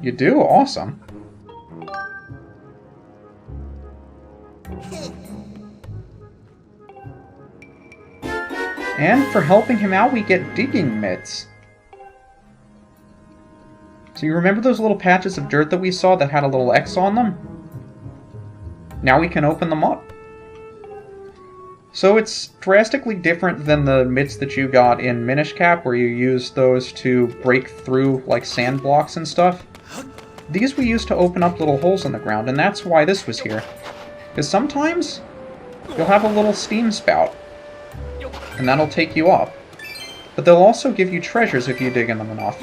You do? Awesome. And for helping him out, we get digging mitts. So you remember those little patches of dirt that we saw that had a little X on them? Now we can open them up. So it's drastically different than the mitts that you got in Minish Cap, where you use those to break through, like, sand blocks and stuff. These we use to open up little holes in the ground, and that's why this was here. Because sometimes you'll have a little steam spout, and that'll take you up. But they'll also give you treasures if you dig in them enough.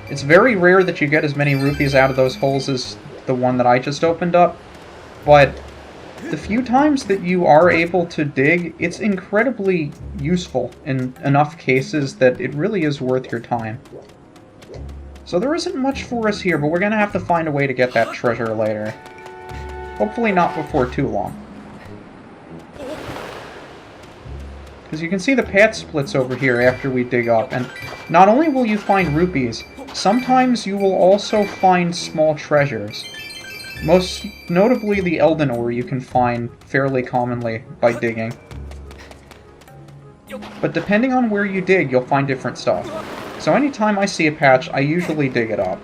It's very rare that you get as many rupees out of those holes as the one that I just opened up, but the few times that you are able to dig, it's incredibly useful in enough cases that it really is worth your time. So there isn't much for us here, but we're going to have to find a way to get that treasure later. Hopefully not before too long. Because you can see the path splits over here after we dig up, and not only will you find rupees, sometimes you will also find small treasures. Most notably the Elden ore you can find fairly commonly by digging. But depending on where you dig, you'll find different stuff. So anytime I see a patch, I usually dig it up.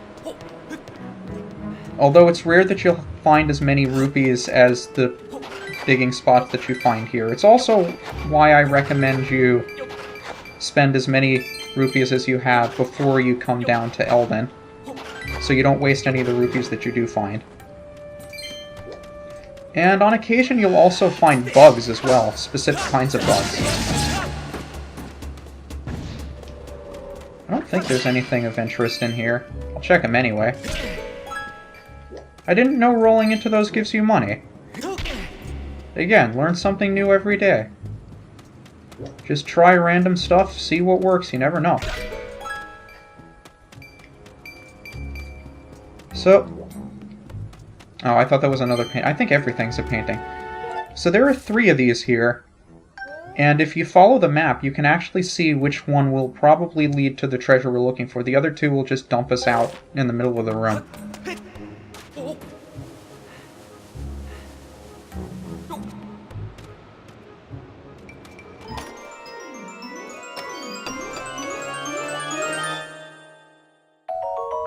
Although it's rare that you'll find as many rupees as the digging spots that you find here. It's also why I recommend you spend as many rupees as you have before you come down to Elden, so you don't waste any of the rupees that you do find. And on occasion you'll also find bugs as well, specific kinds of bugs. I don't think there's anything of interest in here. I'll check them anyway. I didn't know rolling into those gives you money. Again, learn something new every day. Just try random stuff, see what works, you never know. So... oh, I thought that was another paint. I think everything's a painting. So there are 3 of these here, and if you follow the map, you can actually see which one will probably lead to the treasure we're looking for. The other 2 will just dump us out in the middle of the room.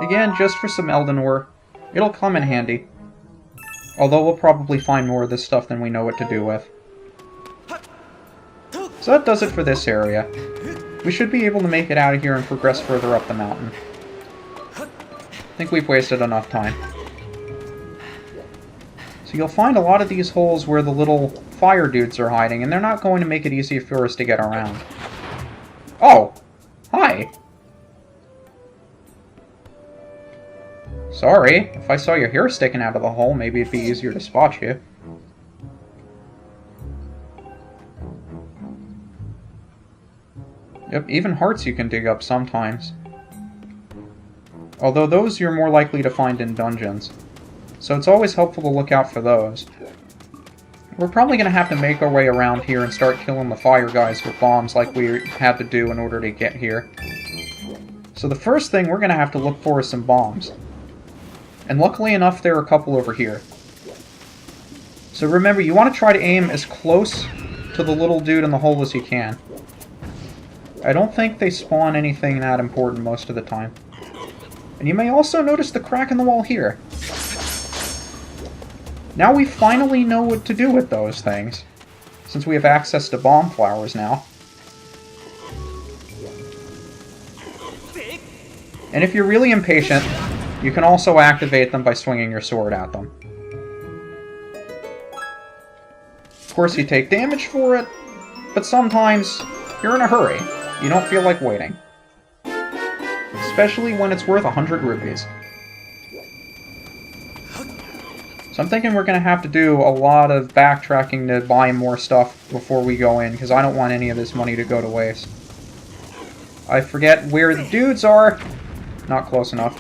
Again, just for some Elden ore. It'll come in handy. Although we'll probably find more of this stuff than we know what to do with. So that does it for this area. We should be able to make it out of here and progress further up the mountain. I think we've wasted enough time. So you'll find a lot of these holes where the little fire dudes are hiding, and they're not going to make it easy for us to get around. Oh! Hi! Sorry, if I saw your hair sticking out of the hole, maybe it'd be easier to spot you. Yep, even hearts you can dig up sometimes. Although those you're more likely to find in dungeons. So it's always helpful to look out for those. We're probably going to have to make our way around here and start killing the fire guys with bombs like we had to do in order to get here. So the first thing we're going to have to look for is some bombs. And luckily enough, there are a couple over here. So remember, you want to try to aim as close to the little dude in the hole as you can. I don't think they spawn anything that important most of the time. And you may also notice the crack in the wall here. Now we finally know what to do with those things, since we have access to bomb flowers now. And if you're really impatient, you can also activate them by swinging your sword at them. Of course, you take damage for it, but sometimes you're in a hurry. You don't feel like waiting. Especially when it's worth 100 rupees. So I'm thinking we're going to have to do a lot of backtracking to buy more stuff before we go in, because I don't want any of this money to go to waste. I forget where the dudes are. Not close enough.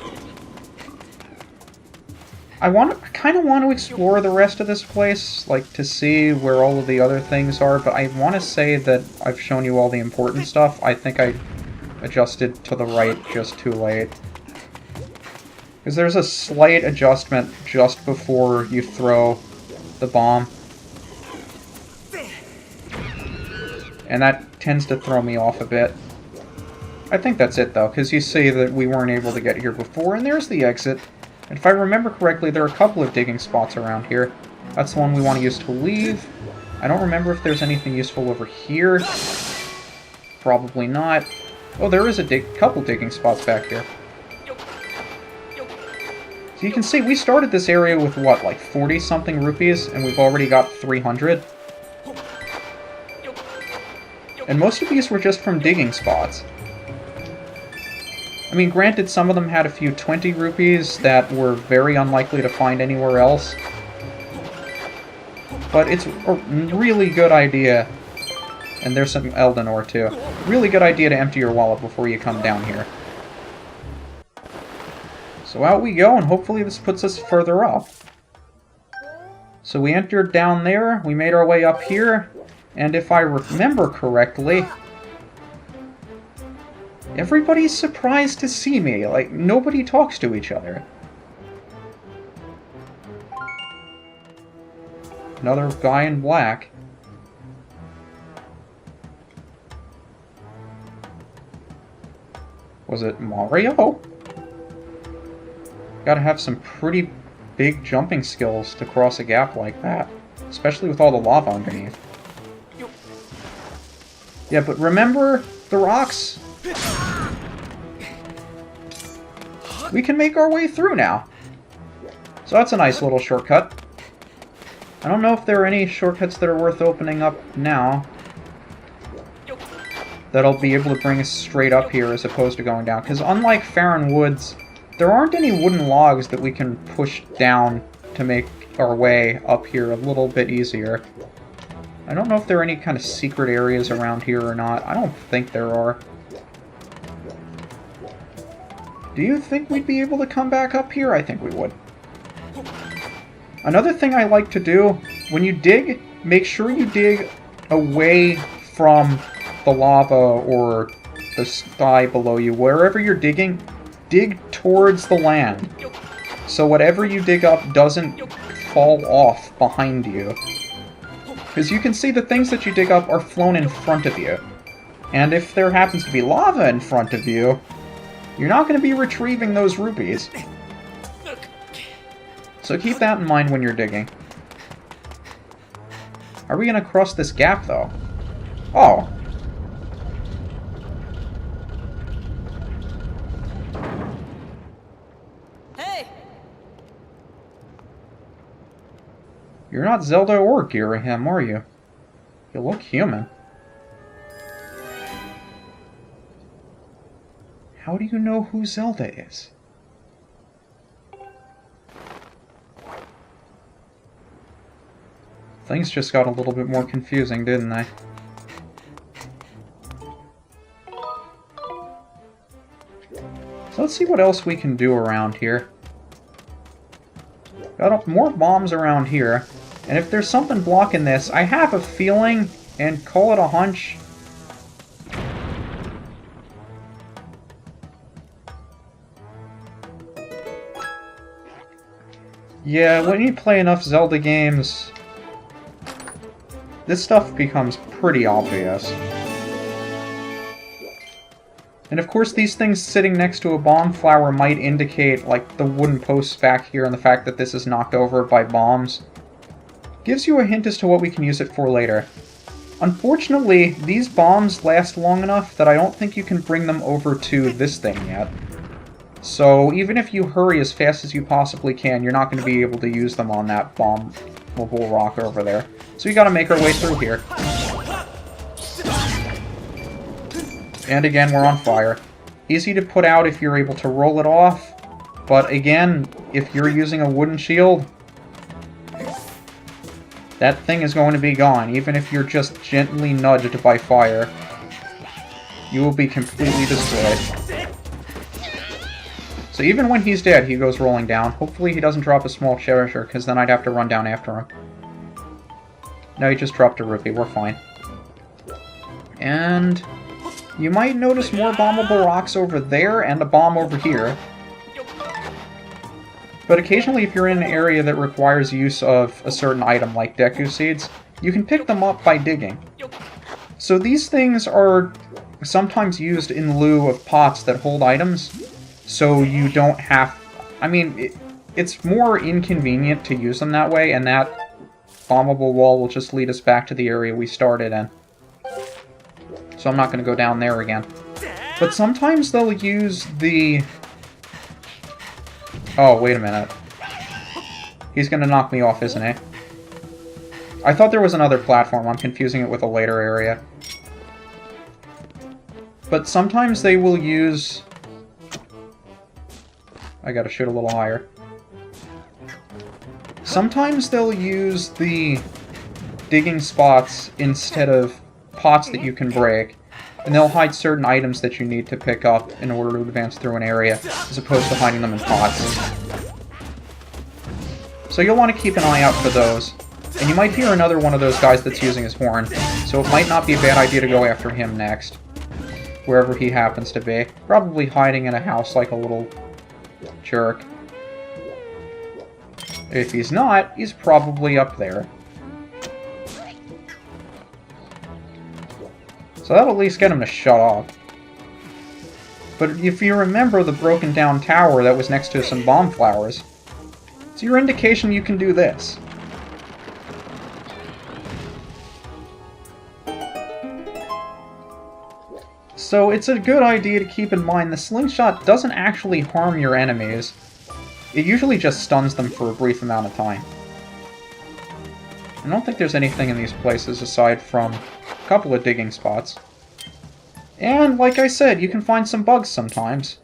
I kind of want to explore the rest of this place, like, to see where all of the other things are, but I want to say that I've shown you all the important stuff. I think I adjusted to the right just too late. Because there's a slight adjustment just before you throw the bomb. And that tends to throw me off a bit. I think that's it, though, because you see that we weren't able to get here before, and there's the exit. And if I remember correctly, there are a couple of digging spots around here. That's the one we want to use to leave. I don't remember if there's anything useful over here. Probably not. Oh, there is a couple digging spots back here. So you can see, we started this area with, what, like 40-something rupees, and we've already got 300? And most of these were just from digging spots. I mean, granted, some of them had a few 20 rupees that were very unlikely to find anywhere else. But it's a really good idea, and there's some Elden ore too, really good idea to empty your wallet before you come down here. So out we go, and hopefully this puts us further up. So we entered down there, we made our way up here, and if I remember correctly, everybody's surprised to see me. Like, nobody talks to each other. Another guy in black. Was it Mario? Gotta have some pretty big jumping skills to cross a gap like that. Especially with all the lava underneath. Yeah, but remember the rocks? We can make our way through now. So that's a nice little shortcut. I don't know if there are any shortcuts that are worth opening up now that'll be able to bring us straight up here as opposed to going down. Because unlike Farron Woods, there aren't any wooden logs that we can push down to make our way up here a little bit easier. I don't know if there are any kind of secret areas around here or not. I don't think there are. Do you think we'd be able to come back up here? I think we would. Another thing I like to do, when you dig, make sure you dig away from the lava or the sky below you. Wherever you're digging, dig towards the land. So whatever you dig up doesn't fall off behind you. Because you can see the things that you dig up are flown in front of you. And if there happens to be lava in front of you, you're not going to be retrieving those rupees. So keep that in mind when you're digging. Are we going to cross this gap, though? Oh. Hey! You're not Zelda or Girahim, are you? You look human. How do you know who Zelda is? Things just got a little bit more confusing, didn't they? So let's see what else we can do around here. Got more bombs around here. And if there's something blocking this, I have a feeling, and call it a hunch, yeah, when you play enough Zelda games, this stuff becomes pretty obvious. And of course these things sitting next to a bomb flower might indicate, like, the wooden posts back here and the fact that this is knocked over by bombs. Gives you a hint as to what we can use it for later. Unfortunately, these bombs last long enough that I don't think you can bring them over to this thing yet. So even if you hurry as fast as you possibly can, you're not going to be able to use them on that bombable rock over there. So we got to make our way through here. And again, we're on fire. Easy to put out if you're able to roll it off, but again, if you're using a wooden shield, that thing is going to be gone. Even if you're just gently nudged by fire, you will be completely destroyed. So even when he's dead, he goes rolling down. Hopefully he doesn't drop a small treasure, because then I'd have to run down after him. No, he just dropped a rupee. We're fine. And you might notice more bombable rocks over there and a bomb over here. But occasionally, if you're in an area that requires use of a certain item, like Deku Seeds, you can pick them up by digging. So these things are sometimes used in lieu of pots that hold items, so you don't have... I mean, it's more inconvenient to use them that way, and that bombable wall will just lead us back to the area we started in. So I'm not going to go down there again. But sometimes they'll use the... Oh, wait a minute. He's going to knock me off, isn't he? I thought there was another platform. I'm confusing it with a later area. But sometimes they will use... I gotta shoot a little higher. Sometimes they'll use the digging spots instead of pots that you can break. And they'll hide certain items that you need to pick up in order to advance through an area, as opposed to hiding them in pots. So you'll want to keep an eye out for those. And you might hear another one of those guys that's using his horn, so it might not be a bad idea to go after him next. Wherever he happens to be. Probably hiding in a house like a little jerk. If he's not, he's probably up there. So that'll at least get him to shut off. But if you remember the broken down tower that was next to some bomb flowers, it's your indication you can do this. So it's a good idea to keep in mind the slingshot doesn't actually harm your enemies. It usually just stuns them for a brief amount of time. I don't think there's anything in these places aside from a couple of digging spots. And, like I said, you can find some bugs sometimes.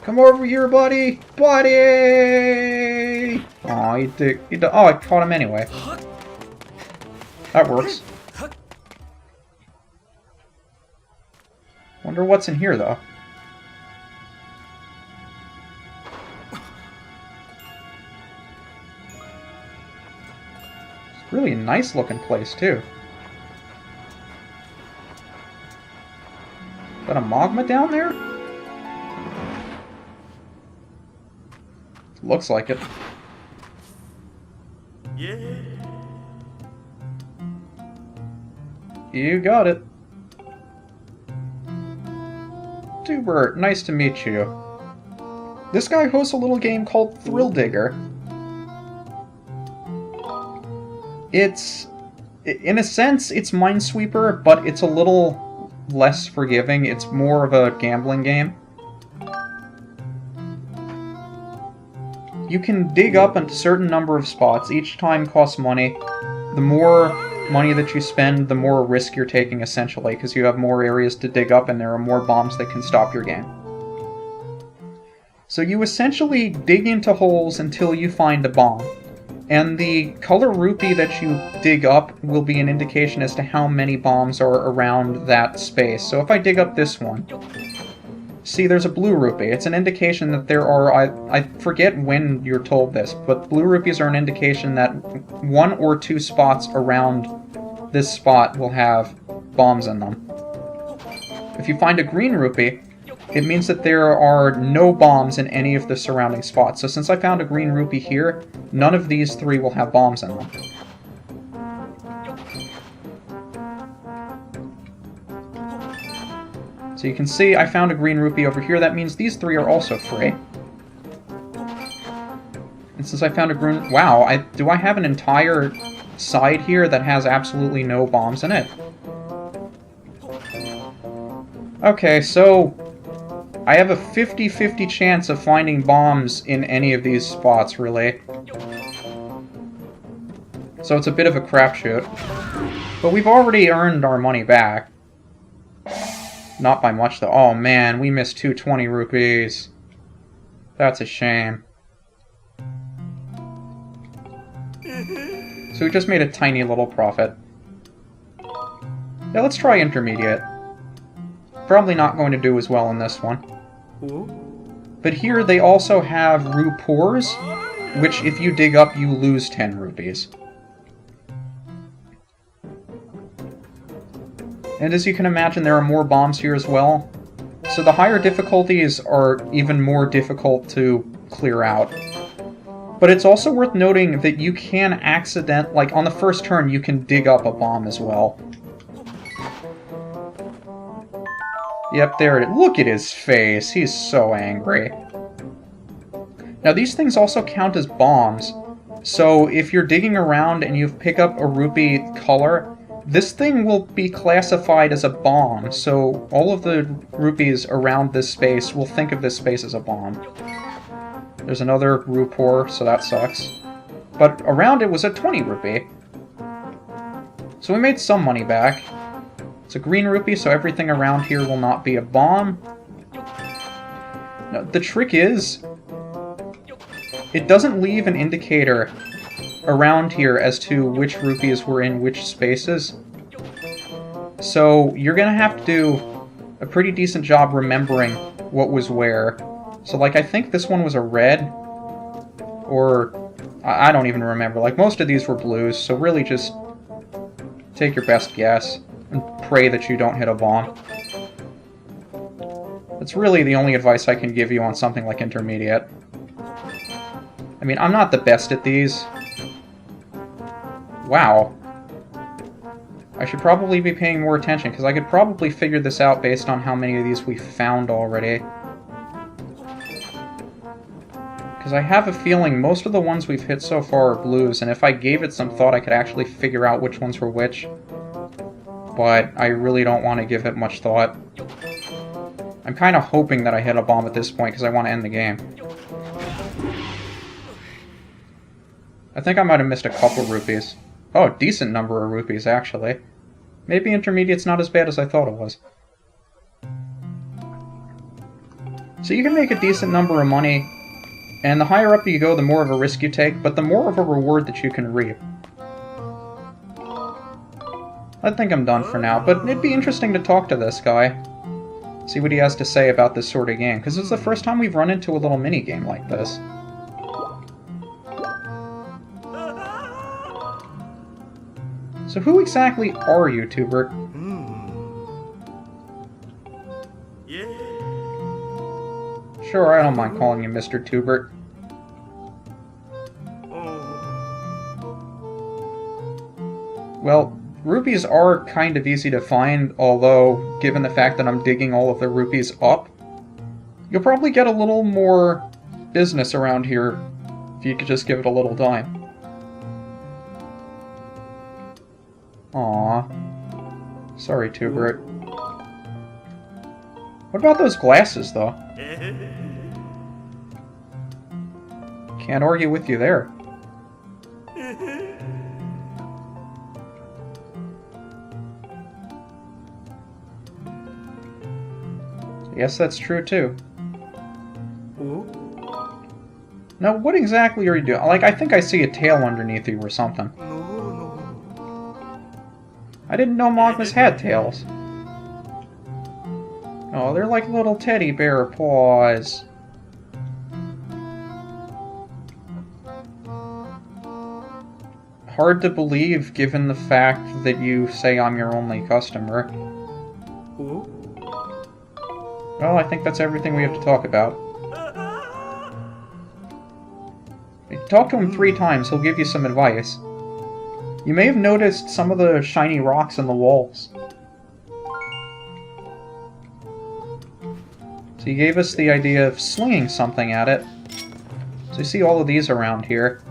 Come over here, buddy! Buddy! Aw, oh, I caught him anyway. That works. Wonder what's in here, though. It's really a nice-looking place, too. Is that a magma down there? Looks like it. Yeah. You got it. Dubert, nice to meet you. This guy hosts a little game called Thrill Digger. It's... in a sense, it's Minesweeper, but it's a little less forgiving. It's more of a gambling game. You can dig up a certain number of spots. Each time costs money. The more money that you spend, the more risk you're taking, essentially, because you have more areas to dig up and there are more bombs that can stop your game. So you essentially dig into holes until you find a bomb. And the color rupee that you dig up will be an indication as to how many bombs are around that space. So if I dig up this one, see, there's a blue rupee. It's an indication that there are, I forget when you're told this, but blue rupees are an indication that 1 or 2 spots around this spot will have bombs in them. If you find a green rupee, it means that there are no bombs in any of the surrounding spots. So since I found a green rupee here, none of these 3 will have bombs in them. So you can see I found a green rupee over here. That means these 3 are also free. And since I found a green... Wow, do I have an entire side here that has absolutely no bombs in it? Okay, so I have a 50-50 chance of finding bombs in any of these spots, really. So it's a bit of a crapshoot. But we've already earned our money back. Not by much, though. Oh, man, we missed 220 rupees. That's a shame. So we just made a tiny little profit. Yeah, let's try intermediate. Probably not going to do as well in this one. Ooh. But here they also have Rupors, which if you dig up, you lose 10 rupees. And as you can imagine, there are more bombs here as well. So the higher difficulties are even more difficult to clear out. But it's also worth noting that you can like on the first turn, you can dig up a bomb as well. Yep, there it is. Look at his face. He's so angry. Now, these things also count as bombs. So if you're digging around and you pick up a rupee color, this thing will be classified as a bomb. So all of the rupees around this space will think of this space as a bomb. There's another rupor, so that sucks. But around it was a 20 rupee. So we made some money back. It's a green rupee, so everything around here will not be a bomb. Now, the trick is, it doesn't leave an indicator around here as to which rupees were in which spaces. So you're gonna have to do a pretty decent job remembering what was where. So, like, I think this one was a red, or I don't even remember. Like, most of these were blues, so really just take your best guess and pray that you don't hit a bomb. That's really the only advice I can give you on something like Intermediate. I mean, I'm not the best at these. Wow. I should probably be paying more attention, because I could probably figure this out based on how many of these we found already. Because I have a feeling most of the ones we've hit so far are blues, and if I gave it some thought, I could actually figure out which ones were which. But I really don't want to give it much thought. I'm kind of hoping that I hit a bomb at this point, because I want to end the game. I think I might have missed a couple rupees. Oh, a decent number of rupees, actually. Maybe Intermediate's not as bad as I thought it was. So you can make a decent number of money, and the higher up you go, the more of a risk you take, but the more of a reward that you can reap. I think I'm done for now, but it'd be interesting to talk to this guy. See what he has to say about this sort of game, because it's the first time we've run into a little mini-game like this. So who exactly are you, Tubert? Yeah. Sure, I don't mind calling you Mr. Tubert. Well, rupees are kind of easy to find, although, given the fact that I'm digging all of the rupees up, you'll probably get a little more business around here if you could just give it a little time. Aww. Sorry, Tubert. What about those glasses, though? Can't argue with you there. Yes, that's true, too. Now, what exactly are you doing? Like, I think I see a tail underneath you or something. I didn't know Magmas had tails. Oh, they're like little teddy bear paws. Hard to believe, given the fact that you say I'm your only customer. Well, I think that's everything we have to talk about. If you talk to him 3 times, he'll give you some advice. You may have noticed some of the shiny rocks in the walls. So he gave us the idea of slinging something at it. So you see all of these around here.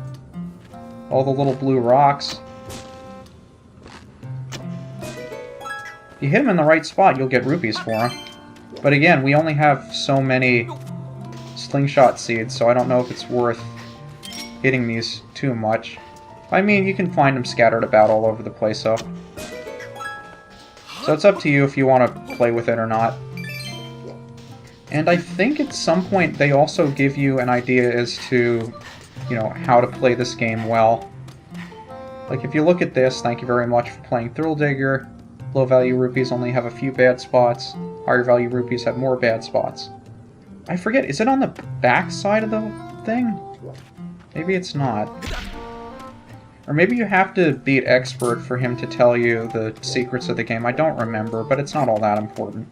All the little blue rocks. If you hit them in the right spot, you'll get rupees for them. But again, we only have so many slingshot seeds, so I don't know if it's worth hitting these too much. I mean, you can find them scattered about all over the place, though. So it's up to you if you want to play with it or not. And I think at some point they also give you an idea as to, you know, how to play this game well. Like, if you look at this, thank you very much for playing Thrill Digger. Low value rupees only have a few bad spots. Higher value rupees have more bad spots. I forget, is it on the back side of the thing? Maybe it's not. Or maybe you have to beat Expert for him to tell you the secrets of the game. I don't remember, but it's not all that important.